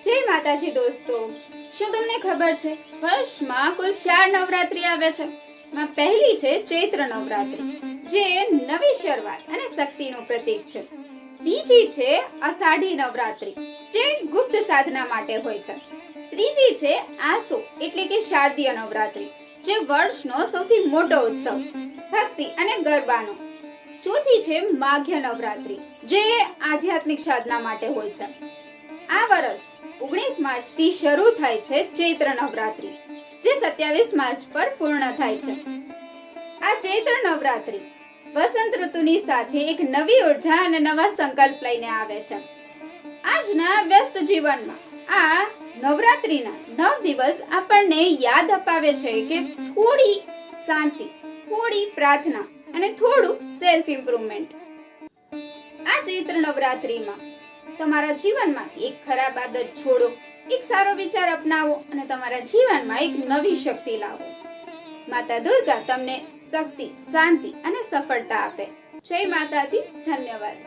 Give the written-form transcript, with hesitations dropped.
જય માતાજી દોસ્તો, શું તમને ખબર છે વર્ષમાં કુલ 4 નવરાત્રી આવે છે? માં પહેલી છે ચૈત્ર નવરાત્રી, જે નવી શરૂઆત અને શક્તિનું પ્રતીક છે. બીજી છે અષાઢી નવરાત્રી, જે ગુપ્ત સાધના માટે હોય છે. ત્રીજી છે આસો એટલે કે શારદીય નવરાત્રી, જે વર્ષનો સૌથી મોટો ઉત્સવ, ભક્તિ અને ગરબાનો. ચોથી છે માઘ્ય નવરાત્રી, જે આધ્યાત્મિક સાધના માટે હોય છે. આ વર્ષ 19 માર્ચથી શરૂ થાય છે ચૈત્ર નવરાત્રી, જે 27 માર્ચ પર પૂર્ણ થાય છે. આ ચૈત્ર નવરાત્રી વસંત ઋતુની સાથે એક નવી ઉર્જા અને નવા સંકલ્પ લઈને આવે છે. આજના વ્યસ્ત જીવનમાં આ નવરાત્રીના 9 દિવસ આપણને યાદ અપાવે છે કે થોડી શાંતિ, થોડી પ્રાર્થના અને થોડું સેલ્ફ ઇમ્પ્રુવમેન્ટ. આ ચૈત્ર નવરાત્રીમાં તમારા જીવનમાંથી એક ખરાબ આદત છોડો, એક સારો વિચાર અપનાવો અને તમારા જીવનમાં એક નવી શક્તિ લાવો. માતા દુર્ગા તમને શક્તિ, શાંતિ અને સફળતા આપે. જય માતાજી. ધન્યવાદ.